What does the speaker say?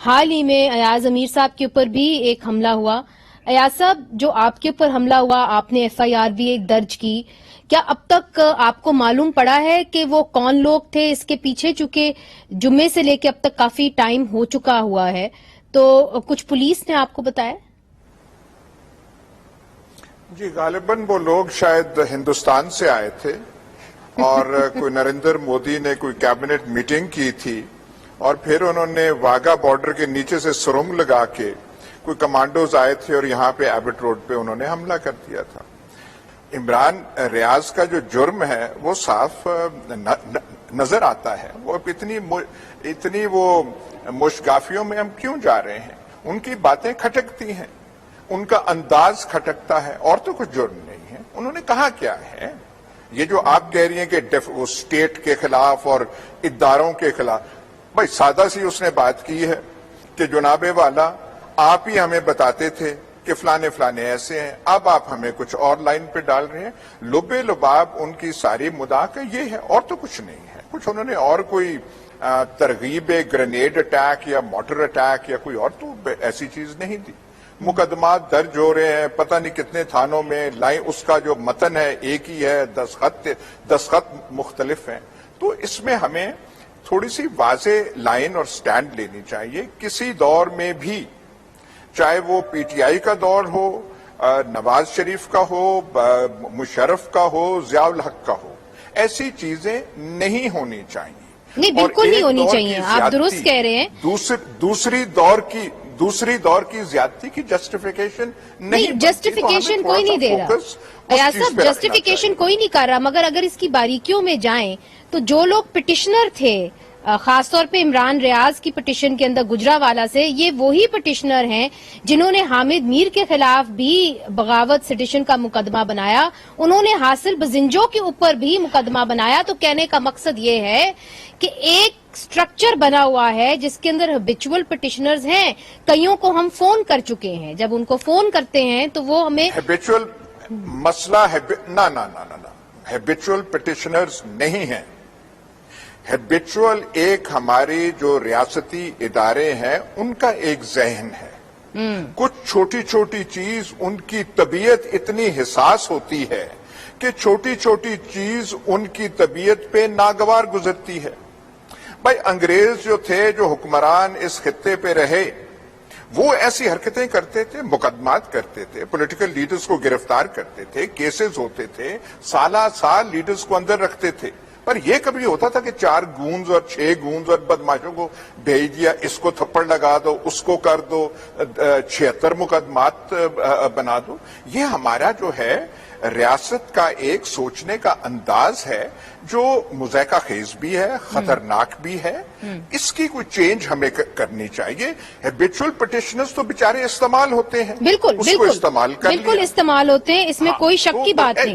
حال ہی میں ایاز امیر صاحب کے اوپر بھی ایک حملہ ہوا. ایاز صاحب، جو آپ کے اوپر حملہ ہوا، آپ نے ایف آئی آر بھی ایک درج کی، کیا اب تک آپ کو معلوم پڑا ہے کہ وہ کون لوگ تھے اس کے پیچھے؟ چونکہ جمعے سے لے کے اب تک کافی ٹائم ہو چکا ہوا ہے، تو کچھ پولیس نے آپ کو بتایا؟ جی، غالباً وہ لوگ شاید ہندوستان سے آئے تھے اور کوئی نریندر مودی نے کوئی کیبنٹ میٹنگ کی تھی اور پھر انہوں نے واگا بارڈر کے نیچے سے سرنگ لگا کے کوئی کمانڈوز آئے تھے اور یہاں پہ ایبٹ روڈ پہ انہوں نے حملہ کر دیا تھا. عمران ریاض کا جو جرم ہے وہ صاف نظر آتا ہے. وہ اتنی وہ مشگافیوں میں ہم کیوں جا رہے ہیں؟ ان کی باتیں کھٹکتی ہیں، ان کا انداز کھٹکتا ہے، اور تو کچھ جرم نہیں ہے. انہوں نے کہا کیا ہے؟ یہ جو آپ کہہ رہی ہیں کہ وہ اسٹیٹ کے خلاف اور اداروں کے خلاف، بھائی سادہ سی اس نے بات کی ہے کہ جناب والا آپ ہی ہمیں بتاتے تھے کہ فلانے فلانے ایسے ہیں، اب آپ ہمیں کچھ اور لائن پہ ڈال رہے ہیں. لبے لباب ان کی ساری مدعا کا یہ ہے، اور تو کچھ نہیں ہے. کچھ انہوں نے اور کوئی ترغیب گرینیڈ اٹیک یا موٹر اٹیک یا کوئی اور تو ایسی چیز نہیں دی. مقدمات درج ہو رہے ہیں پتہ نہیں کتنے تھانوں میں، لائن اس کا جو متن ہے ایک ہی ہے، دستخط مختلف ہیں. تو اس میں ہمیں تھوڑی سی واضح لائن اور سٹینڈ لینی چاہیے. کسی دور میں بھی، چاہے وہ پی ٹی آئی کا دور ہو، نواز شریف کا ہو، مشرف کا ہو، ضیاء الحق کا ہو، ایسی چیزیں نہیں ہونی چاہیے. نہیں، بالکل نہیں ہونی چاہیے، آپ درست کہہ رہے ہیں. دوسری دور کی زیادتی کی جسٹیفیکیشن نہیں، جسٹیفیکیشن کوئی نہیں دے رہا ایاز صاحب، جسٹیفیکیشن کوئی نہیں کر رہا. مگر اگر اس کی باریکیوں میں جائیں تو جو لوگ پٹیشنر تھے، خاص طور پہ عمران ریاض کی پٹیشن کے اندر گجرانوالہ سے، یہ وہی پٹیشنر ہیں جنہوں نے حامد میر کے خلاف بھی بغاوت سیڈیشن کا مقدمہ بنایا. انہوں نے حاصل بزنجوں کے اوپر بھی مقدمہ بنایا. تو کہنے کا مقصد یہ ہے کہ ایک سٹرکچر بنا ہوا ہے جس کے اندر ہیبچول پٹیشنرز ہیں. کئیوں کو ہم فون کر چکے ہیں، جب ان کو فون کرتے ہیں تو وہ ہمیں ہیبچول مسئلہ ہیبچول پٹیشنرز نہیں ہیں. ہیبچول ایک ہماری جو ریاستی ادارے ہیں ان کا ایک ذہن ہے. کچھ چھوٹی چھوٹی چیز ان کی طبیعت اتنی حساس ہوتی ہے کہ چھوٹی چھوٹی چیز ان کی طبیعت پہ ناگوار گزرتی ہے. بھائی انگریز جو تھے، جو حکمران اس خطے پہ رہے، وہ ایسی حرکتیں کرتے تھے، مقدمات کرتے تھے، پولیٹیکل لیڈرز کو گرفتار کرتے تھے، کیسز ہوتے تھے، سالہ سال لیڈرز کو اندر رکھتے تھے. پر یہ کبھی ہوتا تھا کہ 4 گونز اور 6 گونز اور بدماشوں کو بھیج دیا، اس کو تھپڑ لگا دو، اس کو کر دو، 76 مقدمات بنا دو. یہ ہمارا جو ہے ریاست کا ایک سوچنے کا انداز ہے جو مضحکہ خیز بھی ہے، خطرناک بھی ہے. اس کی کوئی چینج ہمیں کرنی چاہیے. ہیبچول پٹیشنرز تو بیچارے استعمال ہوتے ہیں، بالکل اس کو استعمال کر لیا، بالکل استعمال ہوتے ہیں، اس میں کوئی شک کی بات نہیں.